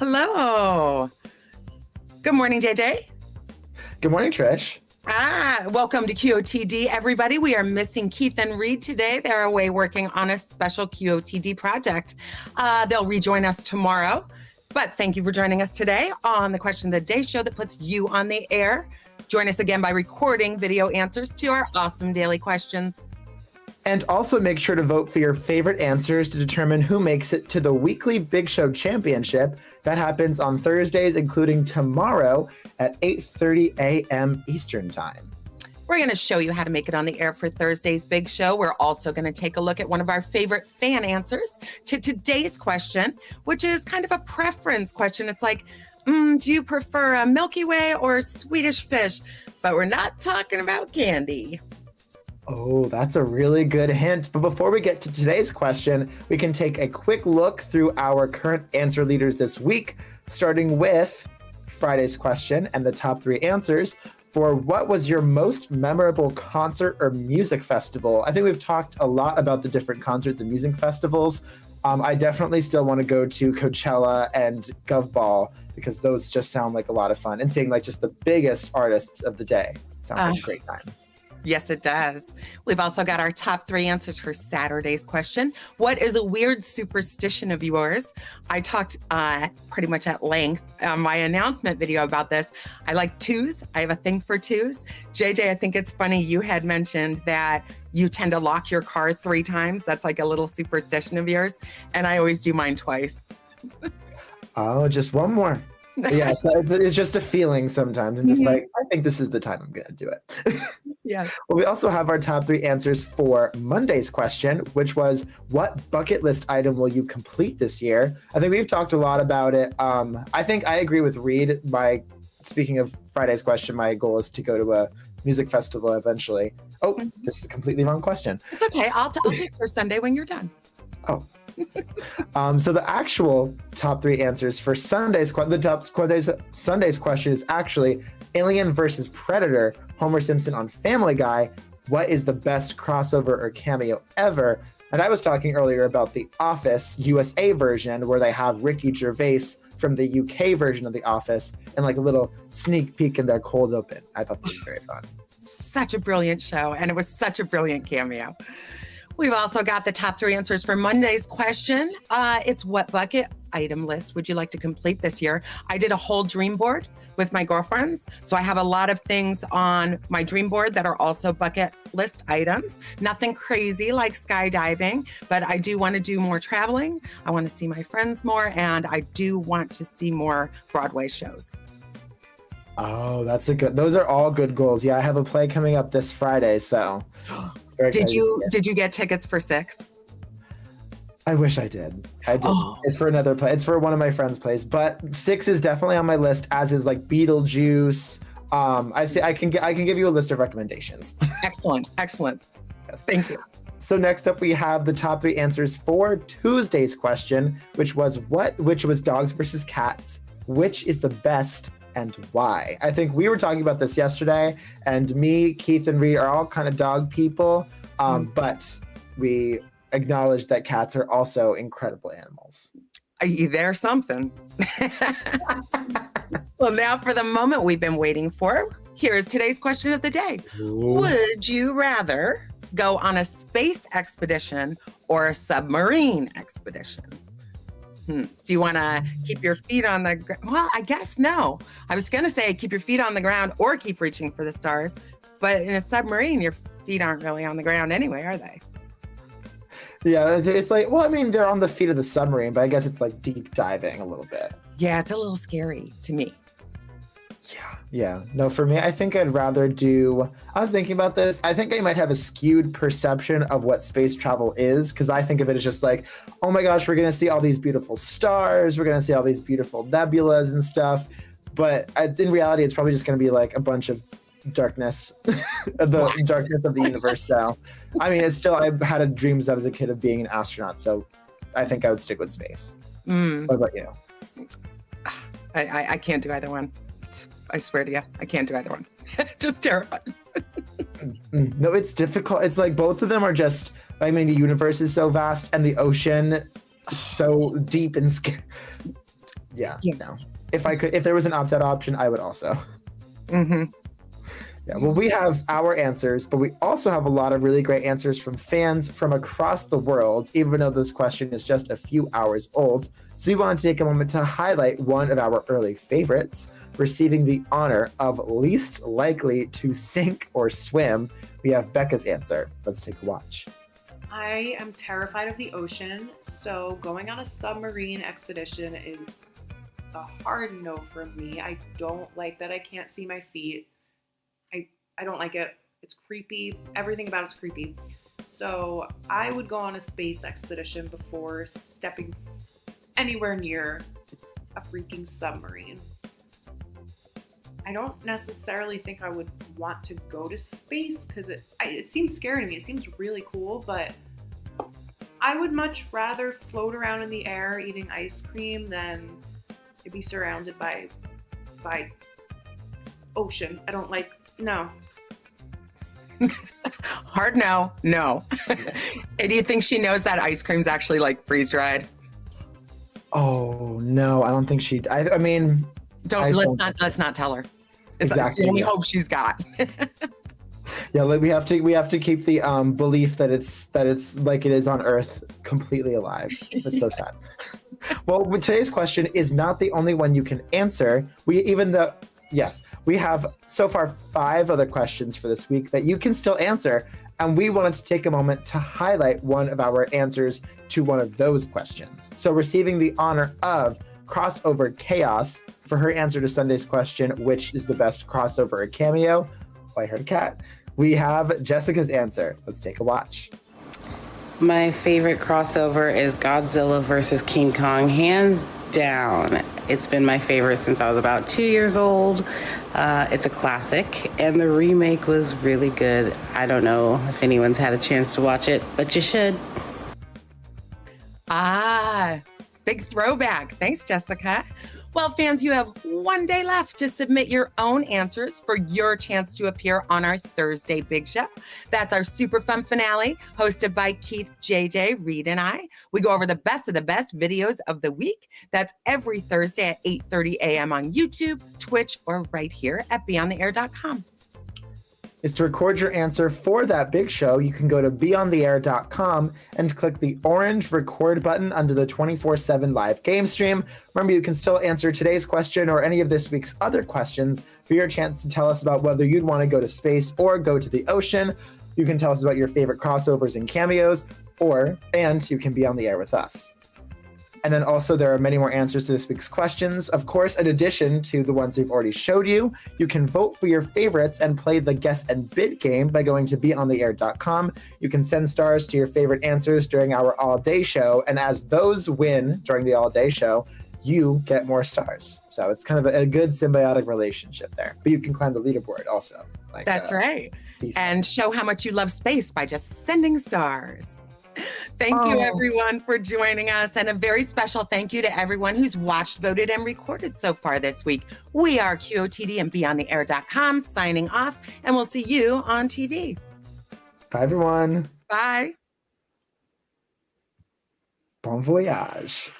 Hello. Good morning, JJ. Good morning, Trish. Welcome to QOTD, everybody. We are missing Keith and Reed today. They're away working on a special QOTD project. They'll rejoin us tomorrow. But thank you for joining us today on the Question of the Day show that puts you on the air. Join us again by recording video answers to our awesome daily questions. And also make sure to vote for your favorite answers to determine who makes it to the weekly Big Show Championship. That happens on Thursdays, including tomorrow at 8:30 a.m. Eastern Time. We're going to show you how to make it on the air for Thursday's Big Show. We're also going to take a look at one of our favorite fan answers to today's question, which is kind of a preference question. It's like, do you prefer a Milky Way or Swedish Fish? But we're not talking about candy. Oh, that's a really good hint. But before we get to today's question, we can take a quick look through our current answer leaders this week, starting with Friday's question and the top three answers for what was your most memorable concert or music festival. I think we've talked a lot about the different concerts and music festivals. I definitely still want to go to Coachella and Gov Ball because those just sound like a lot of fun. And seeing like just the biggest artists of the day sounds like a great time. Yes, it does. We've also got our top three answers for Saturday's question. What is a weird superstition of yours? I talked pretty much at length on my announcement video about this. I like twos. I have a thing for twos. JJ, I think it's funny you had mentioned that you tend to lock your car 3 times. That's like a little superstition of yours. And I always do mine twice. Oh, just one more. Yeah, it's just a feeling sometimes. I'm just like, I think this is the time I'm going to do it. Yeah. Well, we also have our top 3 answers for Monday's question, which was, what bucket list item will you complete this year? I think we've talked a lot about it. I think I agree with Reed. Speaking of Friday's question, my goal is to go to a music festival eventually. Oh, this is a completely wrong question. It's okay. I'll take for Sunday when you're done. Oh. So the actual top 3 answers for Sunday's question is actually Alien versus Predator, Homer Simpson on Family Guy. What is the best crossover or cameo ever? And I was talking earlier about the Office USA version where they have Ricky Gervais from the UK version of The Office and like a little sneak peek in their cold open. I thought that was very fun. Such a brilliant show, and it was such a brilliant cameo. We've also got the top 3 answers for Monday's question. It's what bucket item list would you like to complete this year? I did a whole dream board with my girlfriends. So I have a lot of things on my dream board that are also bucket list items. Nothing crazy like skydiving, but I do want to do more traveling. I want to see my friends more, and I do want to see more Broadway shows. Oh, those are all good goals. Yeah, I have a play coming up this Friday, so. Did you get tickets for 6? I wish I did. I did. Oh. It's for another play. It's for one of my friends' plays, but 6 is definitely on my list, as is like Beetlejuice. I can give you a list of recommendations. Excellent. Yes. Thank you. So next up, we have the top 3 answers for Tuesday's question, which was dogs versus cats. Which is the best and why? I think we were talking about this yesterday, and me, Keith, and Reed are all kind of dog people, but we acknowledge that cats are also incredible animals. There's something. Well, now for the moment we've been waiting for. Here's today's question of the day. Ooh. Would you rather go on a space expedition or a submarine expedition? Do you want to keep your feet on the ground? Well, I guess no. I was going to say keep your feet on the ground or keep reaching for the stars. But in a submarine, your feet aren't really on the ground anyway, are they? Yeah, it's like, well, I mean, they're on the feet of the submarine, but I guess it's like deep diving a little bit. Yeah, it's a little scary to me. Yeah. No, for me, I think I'd rather I was thinking about this. I think I might have a skewed perception of what space travel is, because I think of it as just like, oh my gosh, we're going to see all these beautiful stars. We're going to see all these beautiful nebulas and stuff. But in reality, it's probably just going to be like a bunch of darkness, the darkness of the universe now. I mean, I had dreams as a kid of being an astronaut, so I think I would stick with space. What about you? I can't do either one. I swear to you, I can't do either one. Just terrified. No, it's difficult. It's like both of them are just, I mean, the universe is so vast and the ocean so deep and Yeah, Yeah. no. If there was an opt-out option, I would also. Mm-hmm. Yeah, well, we have our answers, but we also have a lot of really great answers from fans from across the world, even though this question is just a few hours old. So we want to take a moment to highlight one of our early favorites, receiving the honor of least likely to sink or swim. We have Becca's answer. Let's take a watch. I am terrified of the ocean, so going on a submarine expedition is a hard no for me. I don't like that I can't see my feet. I don't like it. It's creepy. Everything about it's creepy. So I would go on a space expedition before stepping anywhere near a freaking submarine. I don't necessarily think I would want to go to space because it seems scary to me. It seems really cool, but I would much rather float around in the air eating ice cream than to be surrounded by ocean. I don't like, no. Hard no. And do you think she knows that ice cream's actually like freeze dried? Oh no, I don't think she'd. I mean, Let's not tell her. It's Exactly, the only yeah. hope she's got. yeah, like we have to keep the belief that it's like it is on Earth, completely alive. It's so sad. Well, today's question is not the only one you can answer. We have so far 5 other questions for this week that you can still answer, and we wanted to take a moment to highlight one of our answers to one of those questions. So receiving the honor of Crossover Chaos for her answer to Sunday's question, which is the best crossover or cameo? Oh, I heard a cat. We have Jessica's answer. Let's take a watch. My favorite crossover is Godzilla versus King Kong, hands down. It's been my favorite since I was about 2 years old. It's a classic, and the remake was really good. I don't know if anyone's had a chance to watch it, but you should. Big throwback. Thanks, Jessica. Well, fans, you have one day left to submit your own answers for your chance to appear on our Thursday Big Show. That's our super fun finale, hosted by Keith, JJ, Reed, and I. We go over the best of the best videos of the week. That's every Thursday at 8:30 a.m. on YouTube, Twitch, or right here at beyondtheair.com. Is to record your answer for that big show, you can go to beyondtheair.com and click the orange record button under the 24/7 live game stream. Remember, you can still answer today's question or any of this week's other questions for your chance to tell us about whether you'd want to go to space or go to the ocean. You can tell us about your favorite crossovers and cameos, and you can be on the air with us. And then also there are many more answers to this week's questions. Of course, in addition to the ones we've already showed you, you can vote for your favorites and play the guess and bid game by going to beyondtheair.com. You can send stars to your favorite answers during our all-day show. And as those win during the all-day show, you get more stars. So it's kind of a good symbiotic relationship there. But you can climb the leaderboard also. That's right. And show how much you love space by just sending stars. Thank you, everyone, for joining us. And a very special thank you to everyone who's watched, voted, and recorded so far this week. We are QOTD and beyondtheair.com signing off, and we'll see you on TV. Bye, everyone. Bye. Bon voyage.